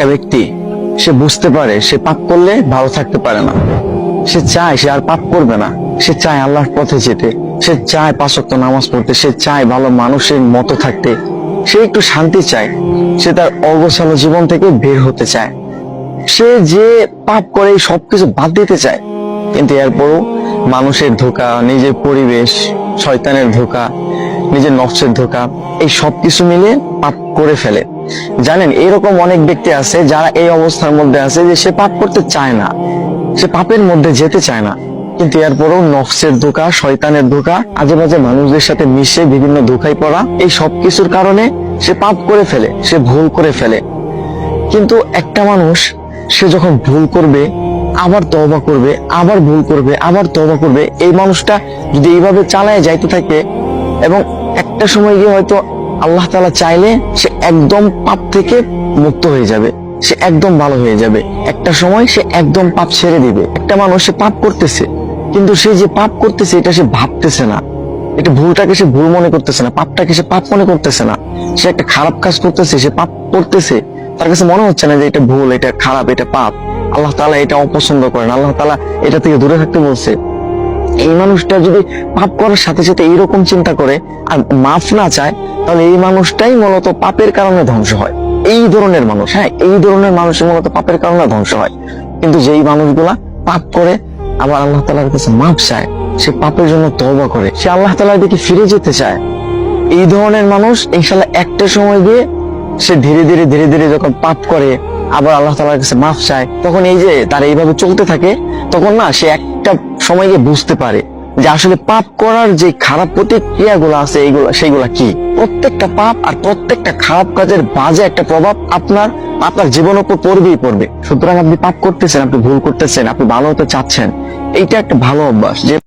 একটা ব্যক্তি সে বুঝতে পারে সে পাপ করলে ভালো থাকতে পারে না, সে চায় সে আর পাপ করবে না, সে চায় আল্লাহর পথে যেতে, সে চায় 5 ওয়াক্ত নামাজ পড়তে, সে চায় ভালো মানুষের মতো থাকতে, সে একটু শান্তি চায়, সে তার অগোছালো জীবন থেকে বের হতে চায়, সে যে পাপ করে সবকিছু বাদ দিতে চায়, কিন্তু এরপরও মানুষের ধোঁকা, নিজের পরিবেশ, শয়তানের ধোঁকা, নিজের নফসের ধোঁকা, এই সবকিছু মিলে পাপ করে ফেলে। জানেন, এরকম অনেক ব্যক্তি আছে যারা এই অবস্থার মধ্যে আছে যে সে পাপ করতে চায় না, সে পাপের মধ্যে যেতে চায় না, কিন্তু এরপরও নফসের ধোঁকা, শয়তানের ধোঁকা, আজে বাজে মানুষদের সাথে মিশে বিভিন্ন ধোঁকায় পড়া, এই সবকিছুর কারণে সে পাপ করে ফেলে, সে ভুল করে ফেলে। কিন্তু একটা মানুষ সে যখন ভুল করবে, আবার তওবা করবে, আবার ভুল করবে, আবার তওবা করবে, এই মানুষটা যদি এইভাবে চালায় যাইতে থাকে এবং একটা সময় গিয়ে হয়তো আল্লাহ তাআলা চাইলে সে একদম পাপ থেকে মুক্ত হয়ে যাবে, সে একদম ভালো হয়ে যাবে, একটা সময় সে একদম পাপ ছেড়ে দিবে। একটা মানুষ সে পাপ করতেছে, কিন্তু সে যে পাপ করতেছে এটা সে ভাবতেছে না, এটা ভুলটাকে সে ভুল মনে করতেছে না, পাপটাকে সে পাপ মনে করতেছে না, সে একটা খারাপ কাজ করতেছে, সে পাপ করতেছে, তার কাছে মনে হচ্ছে না যে এটা ভুল, এটা খারাপ, এটা পাপ, আল্লাহ তাআলা এটা অপছন্দ করেন, আল্লাহ তাআলা এটা থেকে দূরে থাকতে বলছে। এই মানুষটা যদি পাপ করার সাথে সাথে এইরকম চিন্তা করে আর মাফ না চায়, তাহলে এই মানুষটাই মূলত পাপের কারণে ধ্বংস হয়। এই ধরনের মানুষ, হ্যাঁ, এই ধরনের মানুষ মূলত পাপের কারণে ধ্বংস হয়। কিন্তু যেই মানুষগুলা পাপ করে আবার আল্লাহ তাআলার কাছে মাফ চায়, সে পাপের জন্য তওবা করে, সে আল্লাহ তাআলার দিকে ফিরে যেতে চায়, এই ধরনের মানুষ ইনশাআল্লাহ একটা সময় গিয়ে সে ধীরে ধীরে ধীরে ধীরে যখন পাপ করে আবার আল্লাহ তাআলার কাছে মাফ চায়, তখন এই যে তার এইভাবে চলতে থাকে, তখন না সে একটা সময় গিয়ে বুঝতে পারে যে আসলে পাপ করার যে খারাপ প্রতিক্রিয়াগুলো আছে সেইগুলা কি। প্রত্যেকটা পাপ আর প্রত্যেকটা খারাপ কাজের বাজে একটা প্রভাব আপনার জীবনের উপর পড়বেই পড়বে। সুতরাং আপনি পাপ করতেছেন, আপনি ভুল করতেছেন, আপনি ভালো হতে চাচ্ছেন, এইটা একটা ভালো অভ্যাস যে